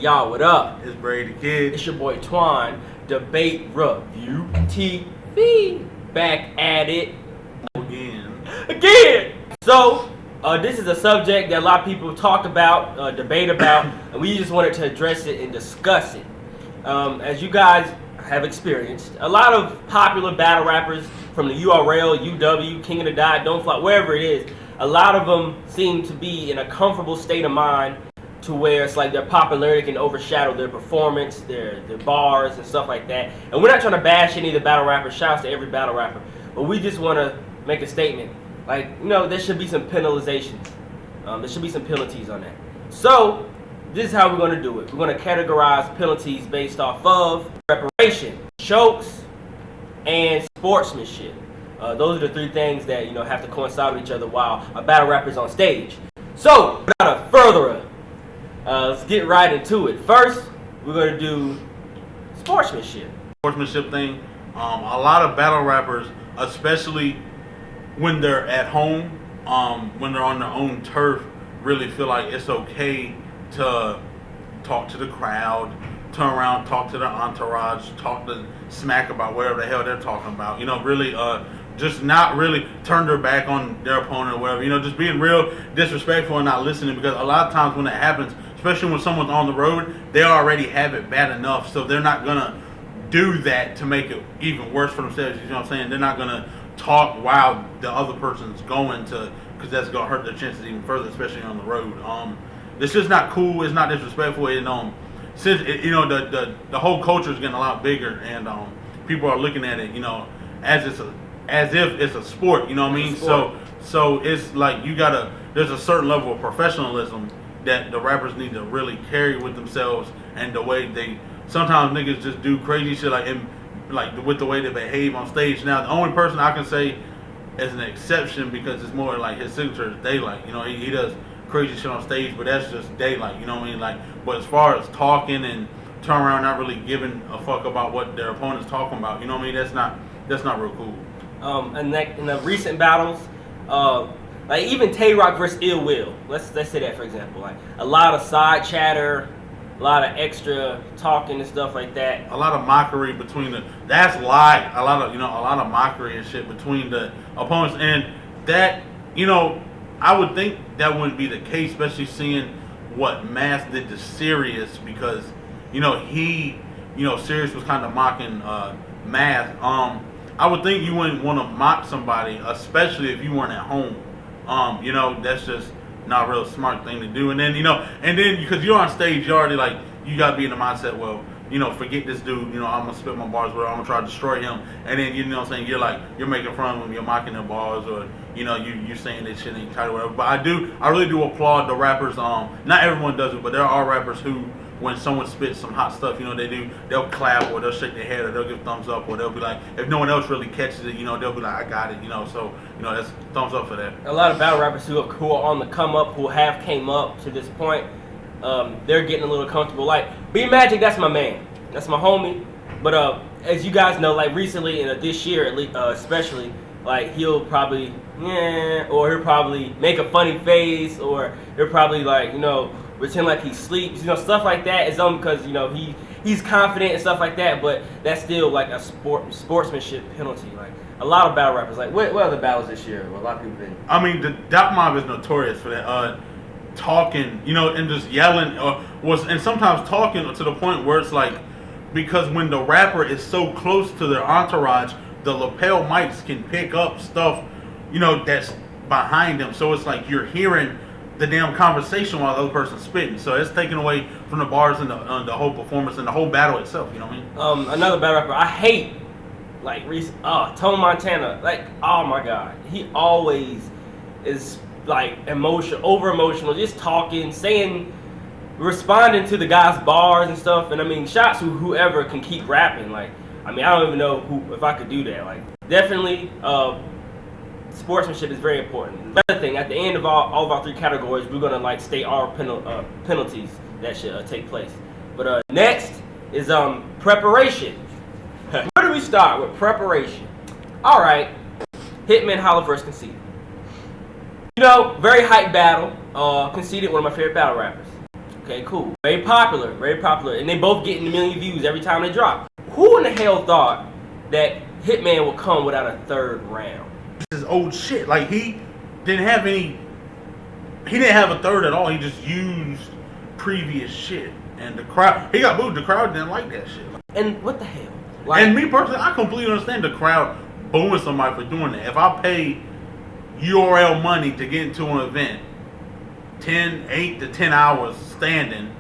Y'all, what up? It's Brady the Kid. It's your boy Twan, Debate Review TV. Back at it again. So, this is a subject that a lot of people talk about, debate about, and we just wanted to address it and discuss it. As you guys have experienced, a lot of popular battle rappers from the URL, UW, KingOfTheDot, DontFlop, wherever it is, a lot of them seem to be in a comfortable state of mind to where it's like their popularity can overshadow their performance, their bars and stuff like that. And we're not trying to bash any of the battle rappers. Shouts to every battle rapper. But we just want to make a statement. Like, you know, there should be some penalizations. There should be some penalties on that. So, this is how we're going to do it. We're going to categorize penalties based off of preparation, chokes, and sportsmanship. Those are the three things that, you know, have to coincide with each other while a battle rapper is on stage. So, without further ado, let's get right into it. First, we're going to do sportsmanship. Sportsmanship thing. A lot of battle rappers, especially when they're at home, when they're on their own turf, really feel like it's okay to talk to the crowd, turn around, talk to their entourage, talk to smack about whatever the hell they're talking about. You know, really, just not really turn their back on their opponent or whatever. You know, just being real disrespectful and not listening, because a lot of times when that happens, especially when someone's on the road, they already have it bad enough, so they're not gonna do that to make it even worse for themselves. You know what I'm saying? They're not gonna talk while the other person's going to, because that's gonna hurt their chances even further, especially on the road. It's just not cool. It's not disrespectful. And since you know the whole culture is getting a lot bigger, and people are looking at it, you know, as if it's a sport. You know what I mean? So it's like there's a certain level of professionalism that the rappers need to really carry with themselves, and the way sometimes niggas just do crazy shit like with the way they behave on stage. Now, the only person I can say as an exception, because it's more like his signature is Daylight. You know, he does crazy shit on stage, but that's just Daylight. You know what I mean? Like, but as far as talking and turn around, not really giving a fuck about what their opponent's talking about. You know what I mean? That's not real cool. And in the recent battles, like even Tay Rock versus Ill Will. Let's say that, for example. Like a lot of side chatter, a lot of extra talking and stuff like that. A lot of mockery between that's live. A lot of mockery and shit between the opponents, and that, you know, I would think that wouldn't be the case, especially seeing what Mass did to Sirius, because, you know, Sirius was kind of mocking Mass. I would think you wouldn't want to mock somebody, especially if you weren't at home. You know, that's just not a real smart thing to do. And then, because you're on stage, you're already like, you gotta be in the mindset, well, you know, forget this dude, you know, I'm gonna spit my bars, where I'm gonna try to destroy him. And then, you know what I'm saying, you're making fun of him, you're mocking their bars, or, you know, you're saying this shit ain't tight or whatever. But I really do applaud the rappers. Not everyone does it, but there are rappers who, when someone spits some hot stuff, you know, they'll clap, or they'll shake their head, or they'll give thumbs up, or they'll be like, if no one else really catches it, you know, they'll be like, I got it, you know. So, you know, that's thumbs up for that. A lot of battle rappers who are on the come up, who have came up to this point, they're getting a little comfortable. Like B-Magic, that's my man, that's my homie. But as you guys know, like recently and this year at least, especially, like he'll probably or he'll probably make a funny face, or he'll probably, like, you know, pretend like he sleeps, you know, stuff like that. Is because, you know, he's confident and stuff like that, but that's still like a sportsmanship penalty. Like a lot of battle rappers, like what other battles this year? Well, a lot of people been. I mean, the Dot Mob is notorious for that, talking, you know, and just yelling, and sometimes talking to the point where it's like, because when the rapper is so close to their entourage, the lapel mics can pick up stuff, you know, that's behind them. So it's like you're hearing the damn conversation while the other person's spitting. So it's taken away from the bars and the whole performance and the whole battle itself. You know what I mean? Another battle rapper I hate, like Tone Montana. Like, oh my god, he always is like over emotional, just talking, responding to the guy's bars and stuff. And I mean, shots to whoever can keep rapping. Like, I mean, I don't even know if I could do that. Like, definitely. Sportsmanship is very important. Another thing, at the end of all of our three categories, we're gonna like state our penalties that should take place. But next is preparation. Where do we start with preparation? All right, Hitman Holla versus Conceited. You know, very hype battle. Conceited, one of my favorite battle rappers. Okay, cool. Very popular, and they both getting a million views every time they drop. Who in the hell thought that Hitman would come without a third round? This is old shit. Like he didn't have a third at all. He just used previous shit, and the crowd. He got booed. The crowd didn't like that shit. And what the hell? And me personally, I completely understand the crowd booing somebody for doing that. If I pay URL money to get into an event, 8 to 10 hours standing,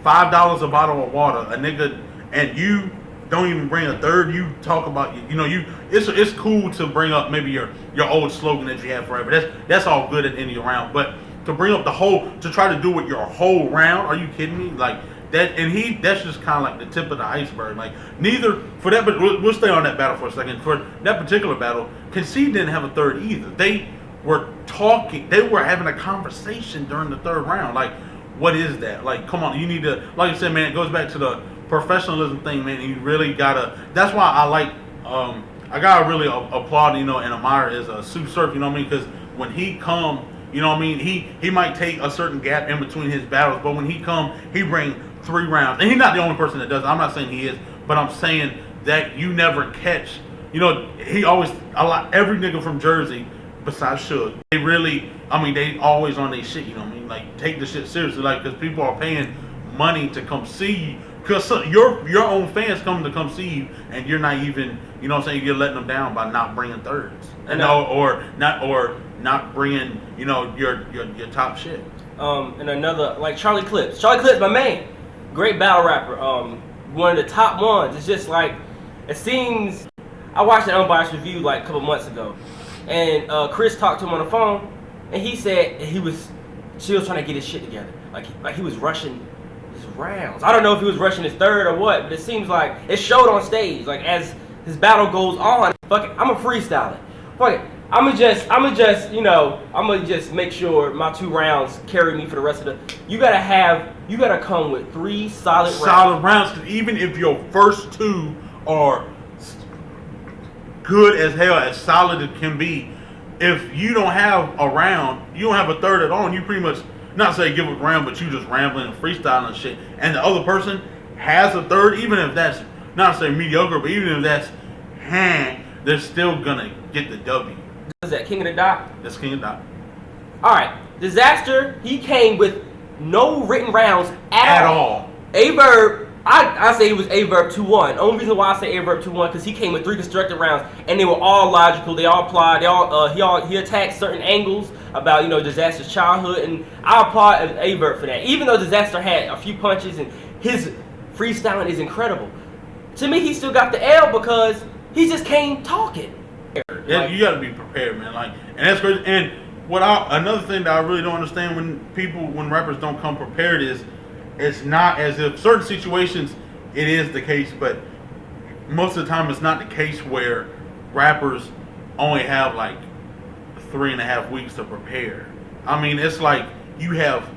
$5 a bottle of water, a nigga, and you don't even bring a third. You talk about it's cool to bring up maybe your old slogan that you had forever. That's all good at the end of your round, but to bring up to try to do it your whole round, are you kidding me? Like that, and that's just kind of like the tip of the iceberg. Like but we'll stay on that battle for a second. For that particular battle, Concede didn't have a third either. They were talking. They were having a conversation during the third round. Like, what is that? Like, come on, you need to. Like I said, man, it goes back to the professionalism thing, man. And you really gotta. That's why I like. I gotta really applaud, and admire is Sue Surf. You know what I mean? Because when he come, you know what I mean. He might take a certain gap in between his battles, but when he come, he bring 3 rounds. And he's not the only person that does it. I'm not saying he is, but I'm saying that you never catch. He always every nigga from Jersey. Besides Suge, they always on their shit, you know what I mean? Like, take the shit seriously, like, because people are paying money to come see you, because your own fans come see you, and you're not even, you know what I'm saying, you're letting them down by not bringing thirds, or not bringing, your top shit. And another, like Charlie Clips, my man, great battle rapper, one of the top ones. It's just like, it seems, I watched an unbiased review like a couple months ago. And Chris talked to him on the phone, and he said he was still trying to get his shit together. Like he was rushing his rounds. I don't know if he was rushing his third or what, but it seems like it showed on stage. Like, as his battle goes on, fuck it, I'ma freestyle it. Fuck it, I'ma just make sure my 2 rounds carry me for the rest of the. You gotta come with 3 solid rounds. Solid rounds, because even if your first 2 are good as hell, as solid as can be, if you don't have a round, you don't have a third at all, and you pretty much, not say give a round, but you just rambling and freestyling and shit, and the other person has a third, even if that's, not say mediocre, but even if that's they're still gonna get the W. Is that King of the Dot? That's King of the Dot. Alright, Disaster, he came with no written rounds at all. Averb, I say he was Averb 2-1. Only reason why I say Averb 2-1 because he came with 3 constructed rounds, and they were all logical. They all applied. He attacked certain angles about Disaster's childhood, and I applaud Averb for that. Even though Disaster had a few punches and his freestyling is incredible, to me he still got the L because he just came talking. Yeah, you got to be prepared, man. Like, and that's crazy. And another thing that I really don't understand when rappers don't come prepared is, it's not as if certain situations it is the case, but most of the time it's not the case where rappers only have like 3.5 weeks to prepare. I mean, it's like you have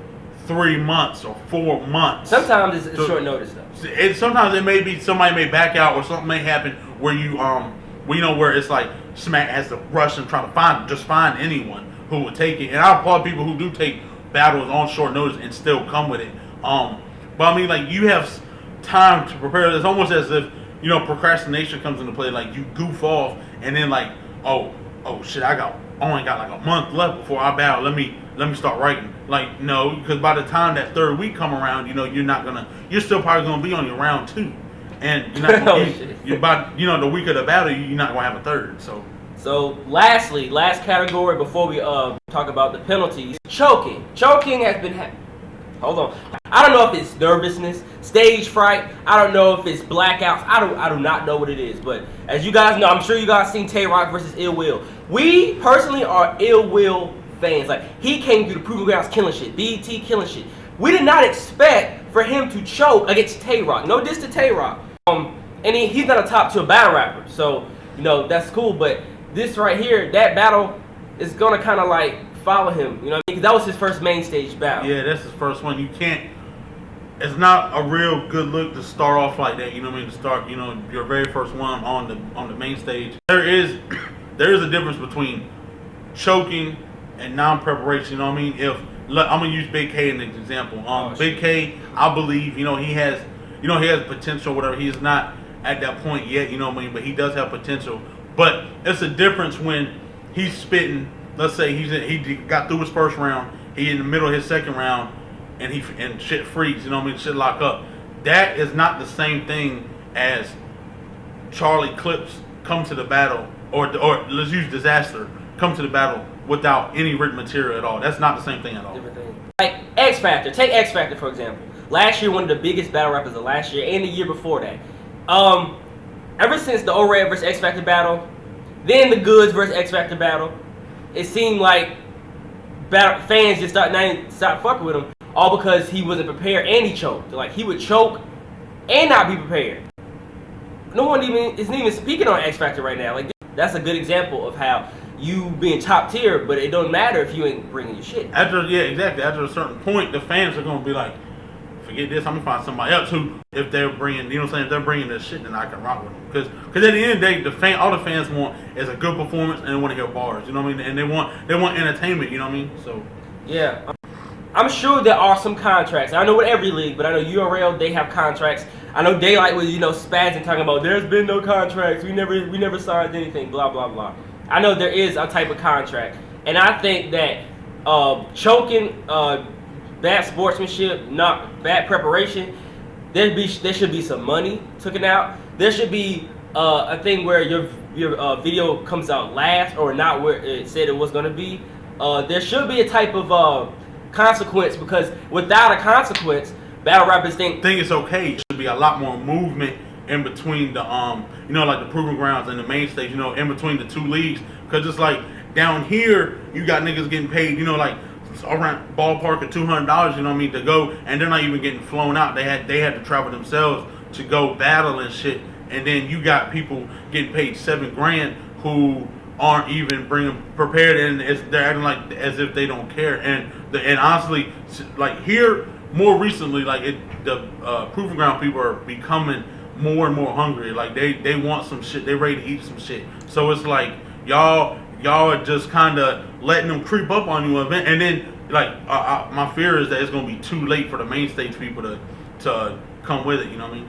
3 months or 4 months. Sometimes it's short notice though. Sometimes it may be somebody may back out or something may happen where where it's like Smack has to rush and try to find anyone who will take it. And I applaud people who do take battles on short notice and still come with it. But I mean, like, you have time to prepare. It's almost as if, procrastination comes into play. Like, you goof off and then like, oh shit, I only got like a month left before I battle. Let me start writing. Like, no, because by the time that third week come around, you're still probably gonna be on your round 2, and you're not gonna, the week of the battle, you're not gonna have a third. So lastly, last category before we talk about the penalties, choking. Choking has been hold on. I don't know if it's nervousness, stage fright. I don't know if it's blackouts. I do not know what it is. But as you guys know, I'm sure you guys seen Tay Rock versus Ill Will. We personally are Ill Will fans. Like, he came through the Proving Grounds killing shit, BET killing shit. We did not expect for him to choke against Tay Rock. No diss to Tay Rock. And he's not a top 2 battle rapper. So, that's cool. But this right here, that battle is gonna kind of like follow him, because that was his first main stage battle. Yeah, that's his first one. It's not a real good look to start off like that. To start, your very first one on the main stage. There is a difference between choking and non-preparation. If look, I'm gonna use Big K as an example. Big shit. K, I believe, he has potential. Whatever, he's not at that point yet. You know what I mean? But he does have potential. But it's a difference when he's spitting. Let's say he got through his first round. He in the middle of his second round, and shit freeze. You know what I mean? Shit lock up. That is not the same thing as Charlie Clips come to the battle, or let's use Disaster come to the battle without any written material at all. That's not the same thing at all. Different thing. Like X Factor. Take X Factor for example. Last year, one of the biggest battle rappers of last year and the year before that. Ever since the O-Red versus X Factor battle, then the Goods versus X Factor battle, it seemed like fans just start fucking with him, all because he wasn't prepared and he choked. Like he would choke and not be prepared. No one isn't even speaking on X Factor right now. Like that's a good example of how you being top tier, but it don't matter if you ain't bringing your shit. Exactly. After a certain point, the fans are gonna be like, forget this. I'm gonna find somebody else who, if they're bringing, if they're bringing this shit, then I can rock with them. Because at the end of the day, all the fans want is a good performance and they want to hear bars. You know what I mean? And they want entertainment. You know what I mean? So yeah, I'm sure there are some contracts. I know with every league, but I know URL they have contracts. I know Daylight was spazzing talking about there's been no contracts. We never signed anything. Blah blah blah. I know there is a type of contract, and I think that choking, bad sportsmanship, not bad preparation, there should be some money taken out. There should be a thing where your video comes out last or not where it said it was going to be. There should be a type of consequence, because without a consequence, battle rappers think it's okay. It should be a lot more movement in between the like the proving grounds and the main stage, in between the two leagues, because it's like down here you got niggas getting paid, like around ballpark of $200, you know what I mean, to go, and they're not even getting flown out. They had to travel themselves to go battle and shit, and then you got people getting paid $7,000 who aren't even prepared, and they're acting like as if they don't care. And honestly, like here more recently, like the proving ground people are becoming more and more hungry. Like they want some shit. They ready to eat some shit. So it's like y'all are just kind of letting them creep up on you, and then like my fear is that it's gonna be too late for the main stage people to come with it. You know what I mean?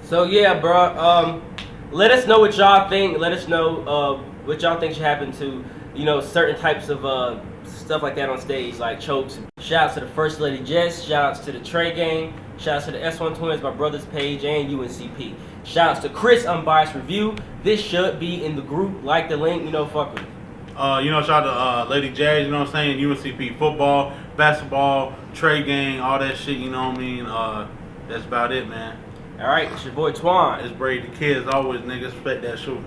So yeah, bro. Let us know what y'all think. Let us know what y'all think should happen to certain types of stuff like that on stage, like chokes. Shout out to the First Lady Jess. Shout outs to the Trey Gang. Shout out to the S1 Twins, my brothers Paige and UNCP. Shout outs to Chris Unbiased Review. This should be in the group. Like the link, fuck with me. Shout out to Lady Jazz, you know what I'm saying? UNCP football, basketball, Trey Gang, all that shit, you know what I mean? That's about it, man. All right, it's your boy Twan. It's Brady the Kids, always, niggas. Respect that shoe.